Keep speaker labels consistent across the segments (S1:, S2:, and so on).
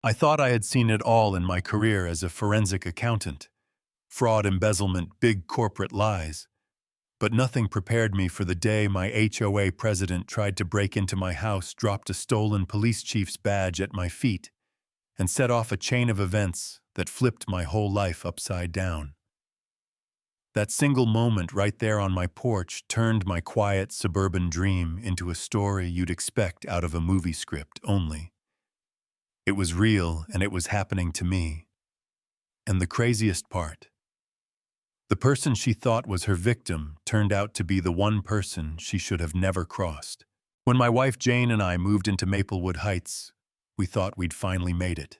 S1: I thought I had seen it all in my career as a forensic accountant. Fraud, embezzlement, big corporate lies. But nothing prepared me for the day my HOA president tried to break into my house, dropped a stolen police chief's badge at my feet, and set off a chain of events that flipped my whole life upside down. That single moment right there on my porch turned my quiet suburban dream into a story you'd expect out of a movie script only. It was real, and it was happening to me. And the craziest part, the person she thought was her victim turned out to be the one person she should have never crossed. When my wife Jane and I moved into Maplewood Heights, we thought we'd finally made it.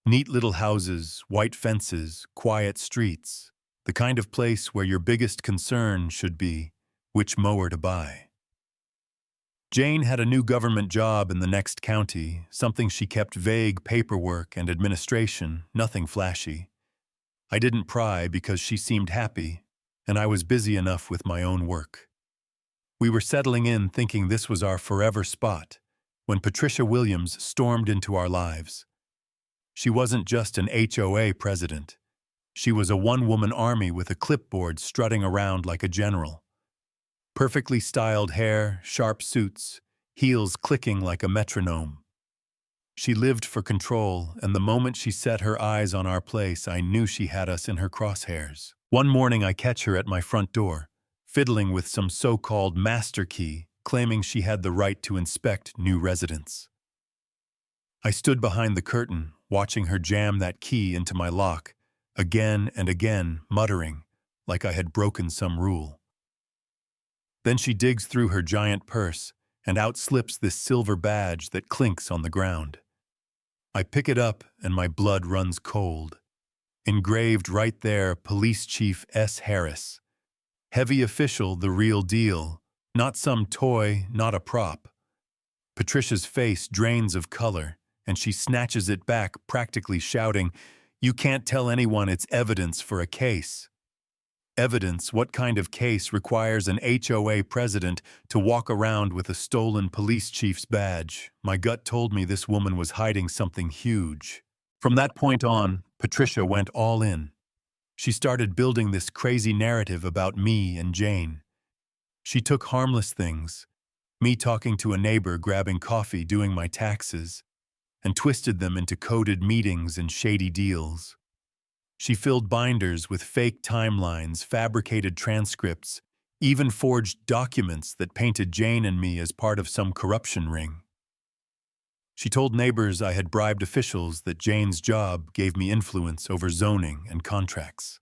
S1: Neat little houses, white fences, quiet streets, the kind of place where your biggest concern should be which mower to buy. Jane had a new government job in the next county, something she kept vague: paperwork and administration, nothing flashy. I didn't pry because she seemed happy, and I was busy enough with my own work. We were settling in thinking this was our forever spot when Patricia Williams stormed into our lives. She wasn't just an HOA president. She was a one-woman army with a clipboard strutting around like a general. Perfectly styled hair, sharp suits, heels clicking like a metronome. She lived for control, and the moment she set her eyes on our place, I knew she had us in her crosshairs. One morning I catch her at my front door, fiddling with some so-called master key, claiming she had the right to inspect new residents. I stood behind the curtain, watching her jam that key into my lock, again and again, muttering, like I had broken some rule. Then she digs through her giant purse, and out slips this silver badge that clinks on the ground. I pick it up, and my blood runs cold. Engraved right there, Police Chief S. Harris. Heavy official, the real deal. Not some toy, not a prop. Patricia's face drains of color, and she snatches it back, practically shouting, "You can't tell anyone it's evidence for a case." Evidence? What kind of case requires an HOA president to walk around with a stolen police chief's badge? My gut told me this woman was hiding something huge. From that point on, Patricia went all in. She started building this crazy narrative about me and Jane. She took harmless things, me talking to a neighbor, grabbing coffee, doing my taxes, and twisted them into coded meetings and shady deals. She filled binders with fake timelines, fabricated transcripts, even forged documents that painted Jane and me as part of some corruption ring. She told neighbors I had bribed officials, that Jane's job gave me influence over zoning and contracts.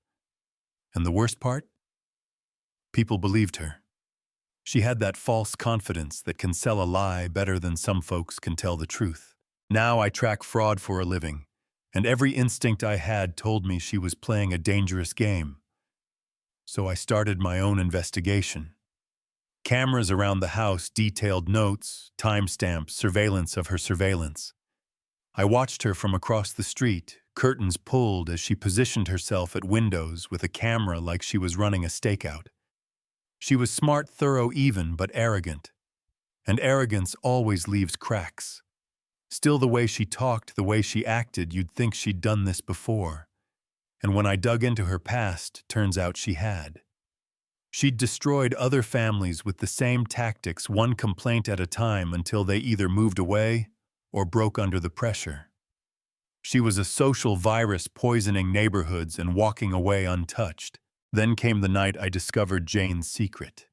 S1: And the worst part? People believed her. She had that false confidence that can sell a lie better than some folks can tell the truth. Now I track fraud for a living, and every instinct I had told me she was playing a dangerous game. So I started my own investigation. Cameras around the house detailed notes, timestamps, surveillance of her surveillance. I watched her from across the street, curtains pulled as she positioned herself at windows with a camera like she was running a stakeout. She was smart, thorough, even, but arrogant. And arrogance always leaves cracks. Still, the way she talked, the way she acted, you'd think she'd done this before. And when I dug into her past, turns out she had. She'd destroyed other families with the same tactics, one complaint at a time, until they either moved away or broke under the pressure. She was a social virus, poisoning neighborhoods and walking away untouched. Then came the night I discovered Jane's secret.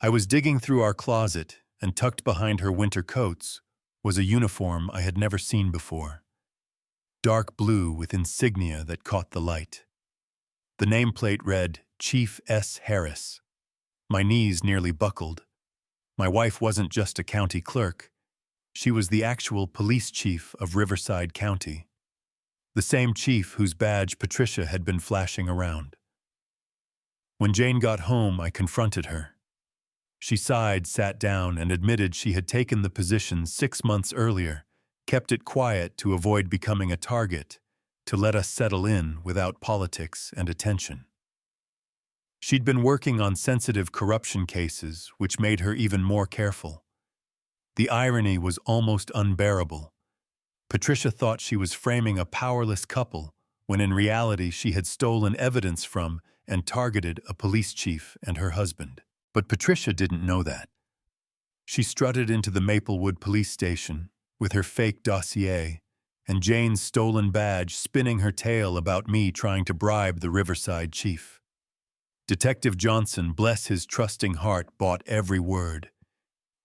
S1: I was digging through our closet, and tucked behind her winter coats was a uniform I had never seen before. Dark blue with insignia that caught the light. The nameplate read, Chief S. Harris. My knees nearly buckled. My wife wasn't just a county clerk. She was the actual police chief of Riverside County. The same chief whose badge Patricia had been flashing around. When Jane got home, I confronted her. She sighed, sat down, and admitted she had taken the position 6 months earlier, kept it quiet to avoid becoming a target, to let us settle in without politics and attention. She'd been working on sensitive corruption cases, which made her even more careful. The irony was almost unbearable. Patricia thought she was framing a powerless couple, when in reality she had stolen evidence from and targeted a police chief and her husband. But Patricia didn't know that. She strutted into the Maplewood police station with her fake dossier and Jane's stolen badge spinning her tale about me trying to bribe the Riverside chief. Detective Johnson, bless his trusting heart, bought every word.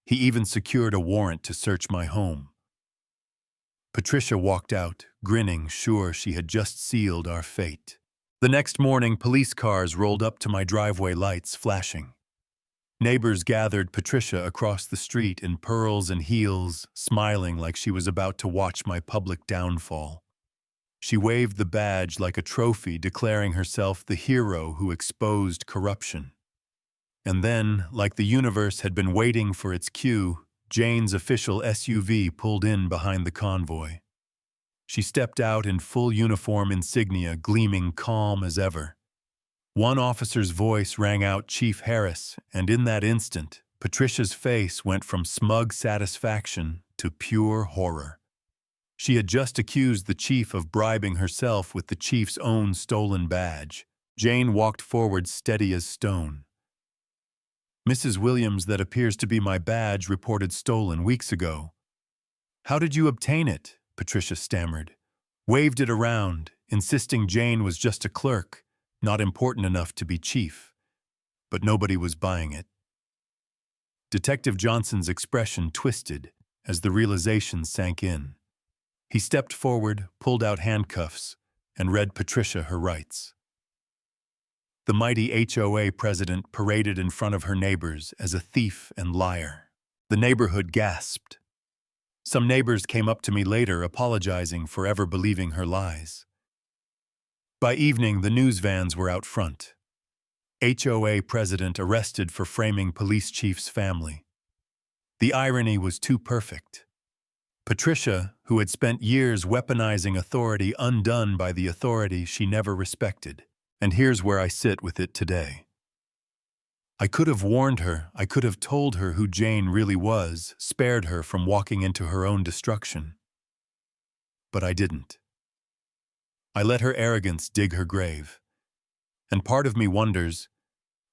S1: He even secured a warrant to search my home. Patricia walked out, grinning, sure she had just sealed our fate. The next morning, police cars rolled up to my driveway, lights flashing. Neighbors gathered Patricia across the street in pearls and heels, smiling like she was about to watch my public downfall. She waved the badge like a trophy, declaring herself the hero who exposed corruption. And then, like the universe had been waiting for its cue, Jane's official SUV pulled in behind the convoy. She stepped out in full uniform insignia, gleaming calm as ever. One officer's voice rang out, "Chief Harris," and in that instant, Patricia's face went from smug satisfaction to pure horror. She had just accused the chief of bribing herself with the chief's own stolen badge. Jane walked forward, steady as stone. "Mrs. Williams, that appears to be my badge, reported stolen weeks ago." "How did you obtain it?" Patricia stammered. Waved it around, insisting Jane was just a clerk, not important enough to be chief. But nobody was buying it. Detective Johnson's expression twisted as the realization sank in. He stepped forward, pulled out handcuffs, and read Patricia her rights. The mighty HOA president paraded in front of her neighbors as a thief and liar. The neighborhood gasped. Some neighbors came up to me later, apologizing for ever believing her lies. By evening, the news vans were out front. HOA president arrested for framing police chief's family. The irony was too perfect. Patricia, who had spent years weaponizing authority, undone by the authority she never respected. And here's where I sit with it today. I could have warned her, I could have told her who Jane really was, spared her from walking into her own destruction. But I didn't. I let her arrogance dig her grave. And part of me wonders,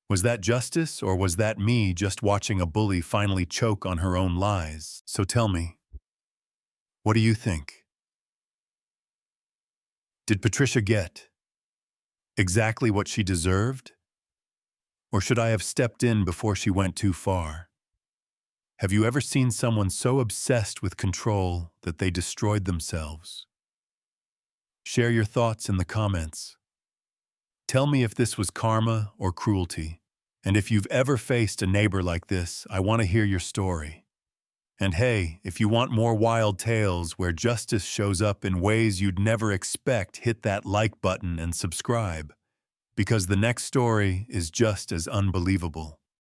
S1: was that justice, or was that me just watching a bully finally choke on her own lies? So tell me, what do you think? Did Patricia get exactly what she deserved? Or should I have stepped in before she went too far? Have you ever seen someone so obsessed with control that they destroyed themselves? Share your thoughts in the comments. Tell me if this was karma or cruelty. And if you've ever faced a neighbor like this, I want to hear your story. And hey, if you want more wild tales where justice shows up in ways you'd never expect, hit that like button and subscribe, because the next story is just as unbelievable.